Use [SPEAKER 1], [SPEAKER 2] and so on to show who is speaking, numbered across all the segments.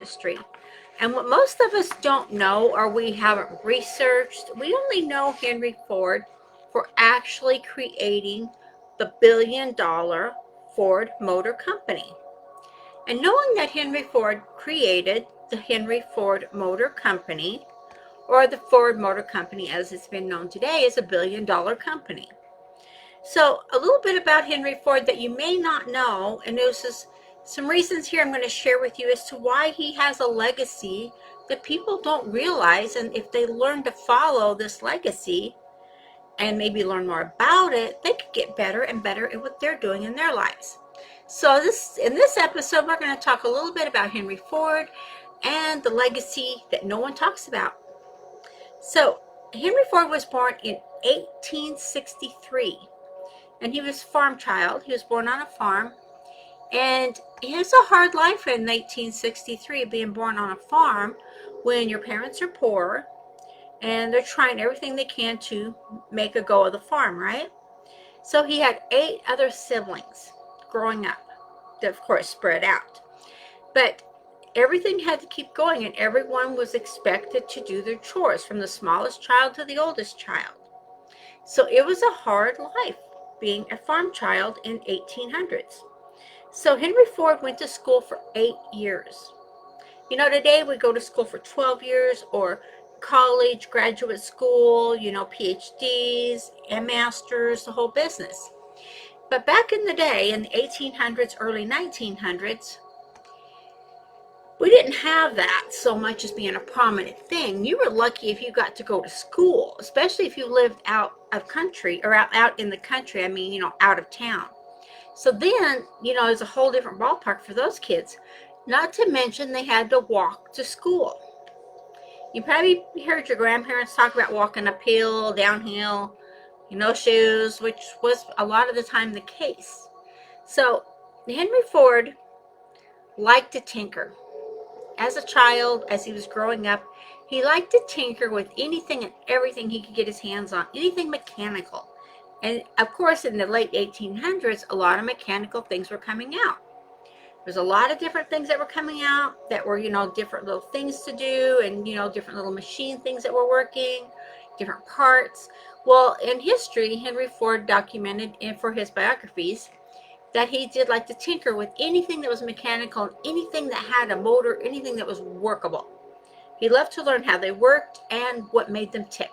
[SPEAKER 1] industry. And what most of us don't know, or we haven't researched, we only know Henry Ford for actually creating the billion-dollar Ford Motor Company. And knowing that Henry Ford created the Henry Ford Motor Company, or the Ford Motor Company as it's been known today, is a billion-dollar company. So a little bit about Henry Ford that you may not know, and this is some reasons here I'm going to share with you as to why he has a legacy that people don't realize, and if they learn to follow this legacy and maybe learn more about it, they could get better and better at what they're doing in their lives. So in this episode, we're going to talk a little bit about Henry Ford and the legacy that no one talks about. So Henry Ford was born in 1863. And he was a farm child. He was born on a farm. And it's a hard life in 1863, being born on a farm when your parents are poor and they're trying everything they can to make a go of the farm, right? So he had 8 other siblings growing up, that of course spread out. But everything had to keep going, and everyone was expected to do their chores, from the smallest child to the oldest child. So it was a hard life being a farm child in 1800s. So Henry Ford went to school for 8 years. You know, today we go to school for 12 years, or college, graduate school, PhDs and masters, the whole business. But back in the day, in the 1800s, early 1900s, we didn't have that so much as being a prominent thing. You were lucky if you got to go to school, especially if you lived out of country, or out in the country, out of town. So then, it's a whole different ballpark for those kids. Not to mention they had to walk to school. You probably heard your grandparents talk about walking uphill, downhill, shoes, which was a lot of the time the case. So Henry Ford liked to tinker. As a child, as he was growing up, he liked to tinker with anything and everything he could get his hands on, anything mechanical. And of course, in the late 1800s, a lot of mechanical things were coming out. There's a lot of different things that were coming out that were, different little things to do, and, different little machine things that were working, different parts. Well, in history, Henry Ford documented for his biographies that he did like to tinker with anything that was mechanical, anything that had a motor, anything that was workable. He loved to learn how they worked and what made them tick.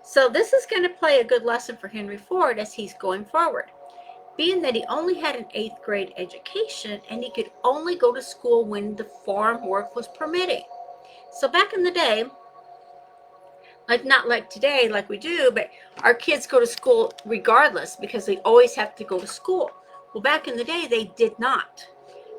[SPEAKER 1] So this is going to play a good lesson for Henry Ford as he's going forward, being that he only had an 8th grade education and he could only go to school when the farm work was permitting. So back in the day, not like today, like we do, but our kids go to school regardless because they always have to go to school. Well, back in the day, they did not.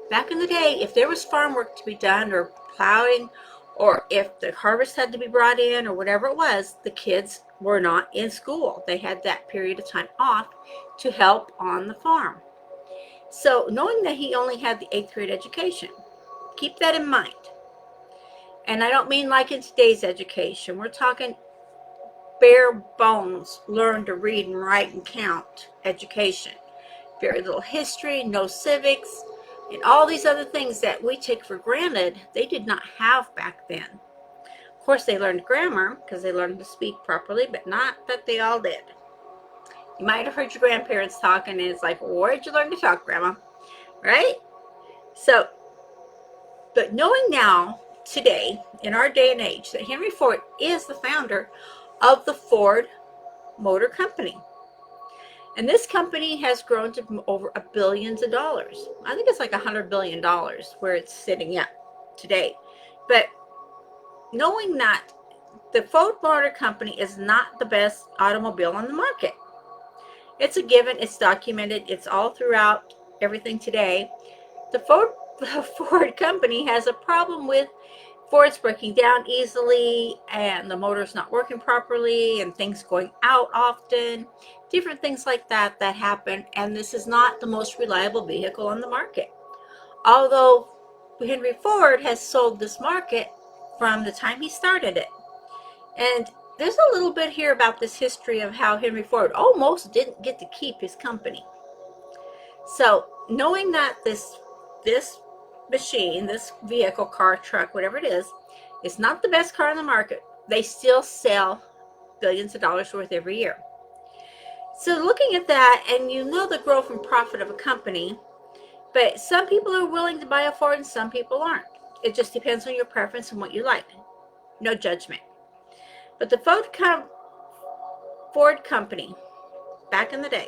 [SPEAKER 1] Back in the day, if there was farm work to be done, or plowing, or if the harvest had to be brought in, or whatever it was, the kids were not in school. They had that period of time off to help on the farm. So knowing that he only had the 8th grade education, keep that in mind. And I don't mean like in today's education. We're talking bare bones, learn to read and write and count education. Very little history, no civics, and all these other things that we take for granted, they did not have back then. Of course, they learned grammar because they learned to speak properly, but not that they all did. You might have heard your grandparents talking, and it's like, where'd you learn to talk, Grandma? Right? So, but knowing now, today, in our day and age, that Henry Ford is the founder of the Ford Motor Company. And this company has grown to over billions of dollars. I think it's like $100 billion where it's sitting at today. But knowing that the Ford Motor Company is not the best automobile on the market. It's a given, it's documented, it's all throughout everything today. The Ford Company has a problem with Ford's breaking down easily, and the motor's not working properly, and things going out often, different things like that happen, and this is not the most reliable vehicle on the market. Although Henry Ford has sold this market from the time he started it. And there's a little bit here about this history of how Henry Ford almost didn't get to keep his company. So knowing that this machine, this vehicle, car, truck, whatever it is not the best car on the market, they still sell billions of dollars worth every year. So looking at that, and you know the growth and profit of a company, but some people are willing to buy a Ford and some people aren't. It just depends on your preference and what you like. No judgment. But the Ford company, back in the day,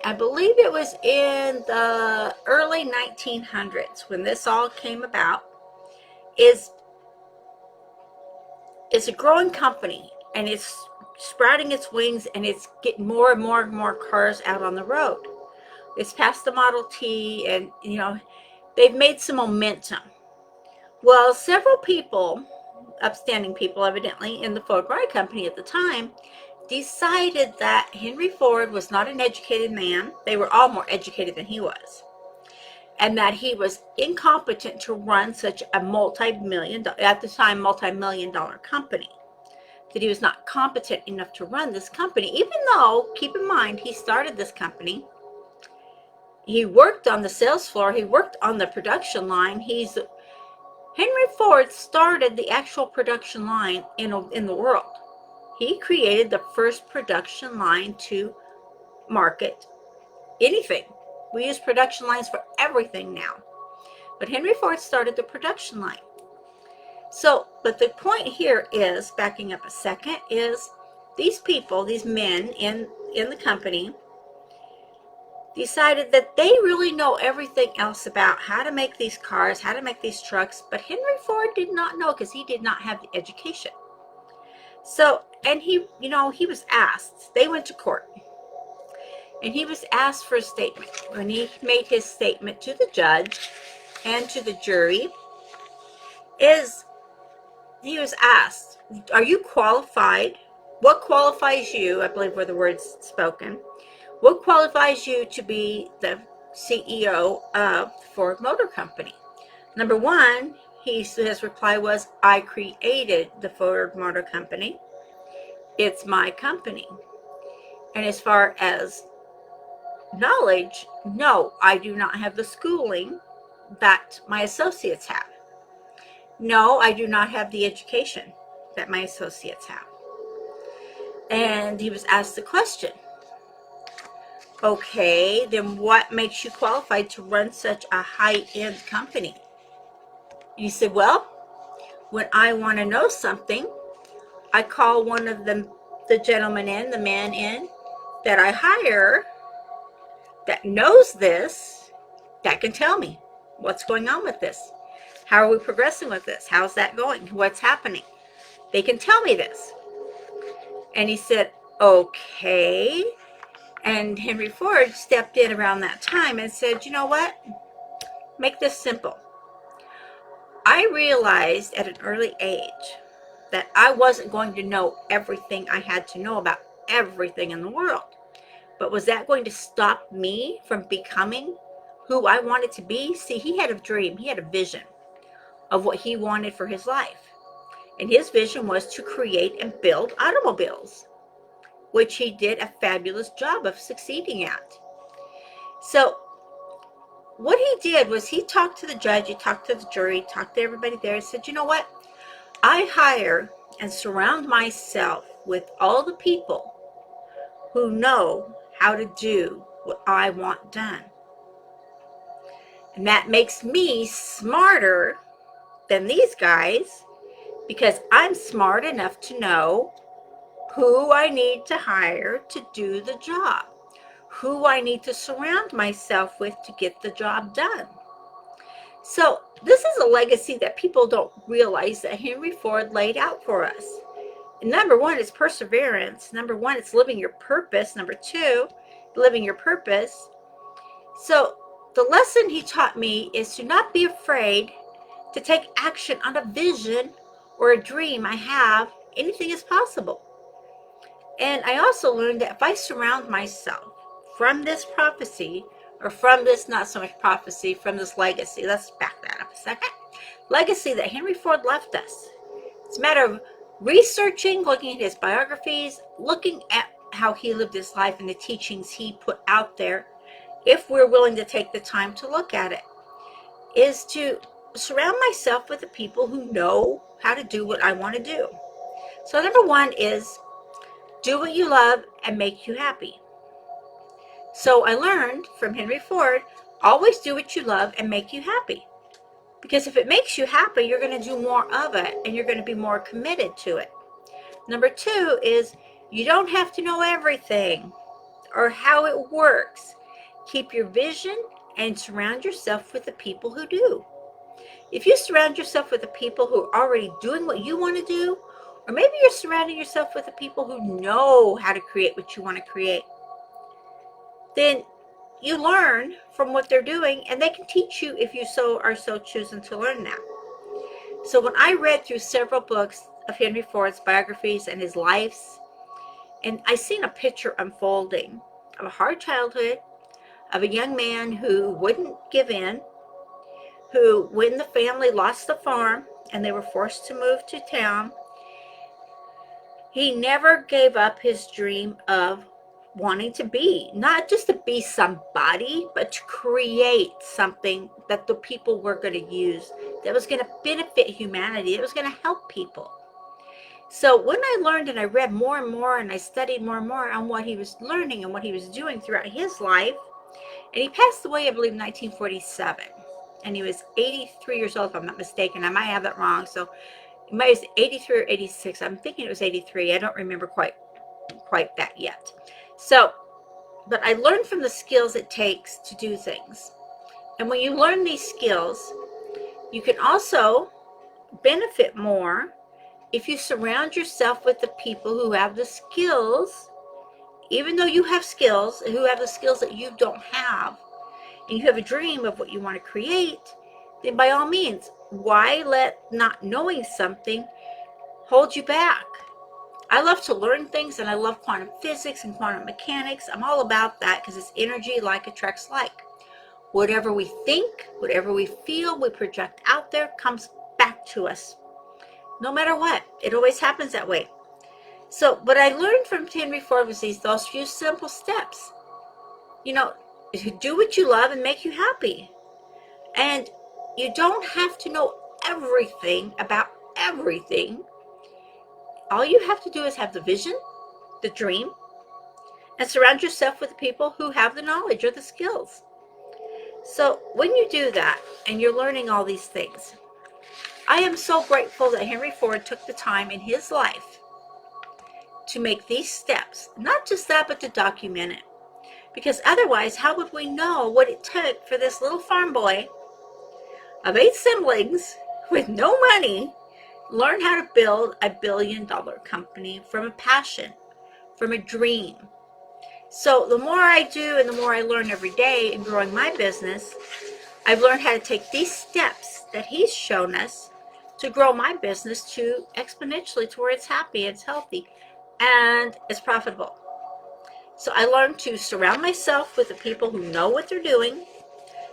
[SPEAKER 1] I believe it was in the early 1900s when this all came about, is a growing company, and it's sprouting its wings, and it's getting more and more and more cars out on the road. It's past the Model T, and they've made some momentum. Well, several people, upstanding people evidently, in the Ford Motor Company at the time, decided that Henry Ford was not an educated man. They were all more educated than he was. And that he was incompetent to run such a at the time, multi-million-dollar company. That he was not competent enough to run this company, even though, keep in mind, he started this company. He worked on the sales floor. He worked on the production line. Henry Ford started the actual production line in the world. He created the first production line to market anything. We use production lines for everything now. But Henry Ford started the production line. So, but the point here is, backing up a second, is these people, these men in the company, decided that they really know everything else about how to make these cars, how to make these trucks, but Henry Ford did not know because he did not have the education. So, and he was asked, they went to court, and he was asked for a statement. When he made his statement to the judge and to the jury, he was asked, are you qualified? What qualifies you, I believe were the words spoken, what qualifies you to be the CEO of Ford Motor Company? Number one, his reply was, I created the Ford Motor Company. It's my company. And as far as knowledge, no, I do not have the schooling that my associates have. No, I do not have the education that my associates have. And he was asked the question, okay, then what makes you qualified to run such a high-end company? And he said, well, when I want to know something, I call one of the gentlemen in, the man in, that I hire, that knows this, that can tell me what's going on with this. How are we progressing with this? How's that going? What's happening? They can tell me this. And he said, okay. And Henry Ford stepped in around that time and said, you know what? Make this simple. I realized at an early age that I wasn't going to know everything I had to know about everything in the world. But was that going to stop me from becoming who I wanted to be? See, he had a dream. He had a vision of what he wanted for his life. And his vision was to create and build automobiles, which he did a fabulous job of succeeding at. So what he did was he talked to the judge, he talked to the jury, talked to everybody there, and said, you know what? I hire and surround myself with all the people who know how to do what I want done. And that makes me smarter than these guys, because I'm smart enough to know who I need to hire to do the job, who I need to surround myself with to get the job done. So this is a legacy that people don't realize that Henry Ford laid out for us. And number one is perseverance. Number one, it's living your purpose. Number two, living your purpose. So the lesson he taught me is to not be afraid to take action on a vision or a dream I have. Anything is possible. And I also learned that if I surround myself from this prophecy, or from this, not so much prophecy, from this legacy, let's back that up a second, legacy that Henry Ford left us. It's a matter of researching, looking at his biographies, looking at how he lived his life and the teachings he put out there, if we're willing to take the time to look at it. is to surround myself with the people who know how to do what I want to do. So number one is do what you love and make you happy. So I learned from Henry Ford, always do what you love and make you happy. Because if it makes you happy, you're going to do more of it and you're going to be more committed to it. Number two is you don't have to know everything or how it works. Keep your vision and surround yourself with the people who do. If you surround yourself with the people who are already doing what you want to do, or maybe you're surrounding yourself with the people who know how to create what you want to create, then you learn from what they're doing and they can teach you if you are so choosing to learn that. So when I read through several books of Henry Ford's biographies and his lives, and I seen a picture unfolding of a hard childhood, of a young man who wouldn't give in, who, when the family lost the farm and they were forced to move to town, he never gave up his dream of wanting to be, not just to be somebody, but to create something that the people were going to use, that was going to benefit humanity, that was going to help people. So when I learned and I read more and more and I studied more and more on what he was learning and what he was doing throughout his life, and he passed away, I believe, in 1947. And he was 83 years old, if I'm not mistaken. I might have that wrong. So it might be 83 or 86. I'm thinking it was 83. I don't remember quite that yet. So, but I learned from the skills it takes to do things. And when you learn these skills, you can also benefit more if you surround yourself with the people who have the skills, even though you have skills, who have the skills that you don't have, and you have a dream of what you want to create, then by all means, why let not knowing something hold you back? I love to learn things, and I love quantum physics and quantum mechanics. I'm all about that because it's energy, like attracts like. Whatever we think, whatever we feel, we project out there comes back to us. No matter what, it always happens that way. So what I learned from Henry Ford was those few simple steps. Do what you love and make you happy. And you don't have to know everything about everything. All you have to do is have the vision, the dream, and surround yourself with people who have the knowledge or the skills. So when you do that and you're learning all these things, I am so grateful that Henry Ford took the time in his life to make these steps. Not just that, but to document it. Because otherwise, how would we know what it took for this little farm boy of 8 siblings with no money learn how to build a billion-dollar company from a passion, from a dream? So the more I do and the more I learn every day in growing my business, I've learned how to take these steps that he's shown us to grow my business to exponentially to where it's happy, it's healthy, and it's profitable. So I learned to surround myself with the people who know what they're doing,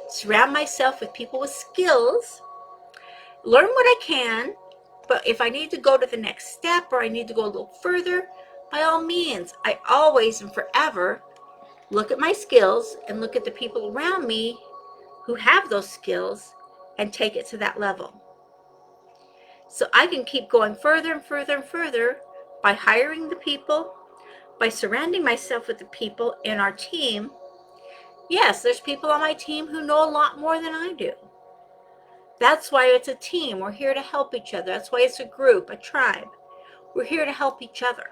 [SPEAKER 1] surround myself with people with skills, learn what I can, but if I need to go to the next step or I need to go a little further, by all means, I always and forever look at my skills and look at the people around me who have those skills and take it to that level. So I can keep going further and further and further by hiring the people, by surrounding myself with the people in our team. Yes, there's people on my team who know a lot more than I do. That's why it's a team. We're here to help each other. That's why it's a group, a tribe. We're here to help each other.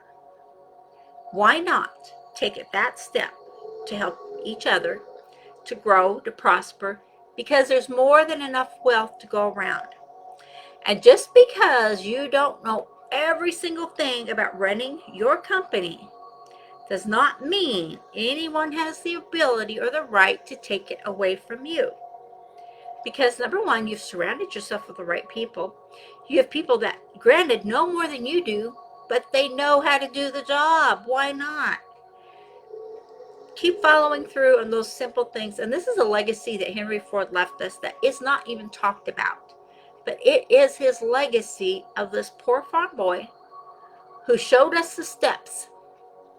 [SPEAKER 1] Why not take that step to help each other, to grow, to prosper, because there's more than enough wealth to go around. And just because you don't know every single thing about running your company does not mean anyone has the ability or the right to take it away from you. Because number one, you've surrounded yourself with the right people. You have people that, granted, know more than you do, but they know how to do the job. Why not? Keep following through on those simple things. And this is a legacy that Henry Ford left us that is not even talked about. But it is his legacy of this poor farm boy who showed us the steps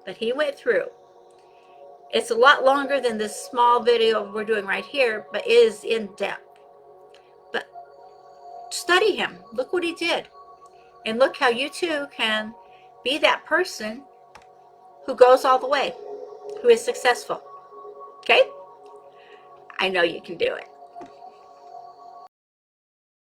[SPEAKER 1] that he went through. It's a lot longer than this small video we're doing right here, but it is in depth. study him. Look what he did. And look how you too can be that person who goes all the way, who is successful. Okay? I know you can do it.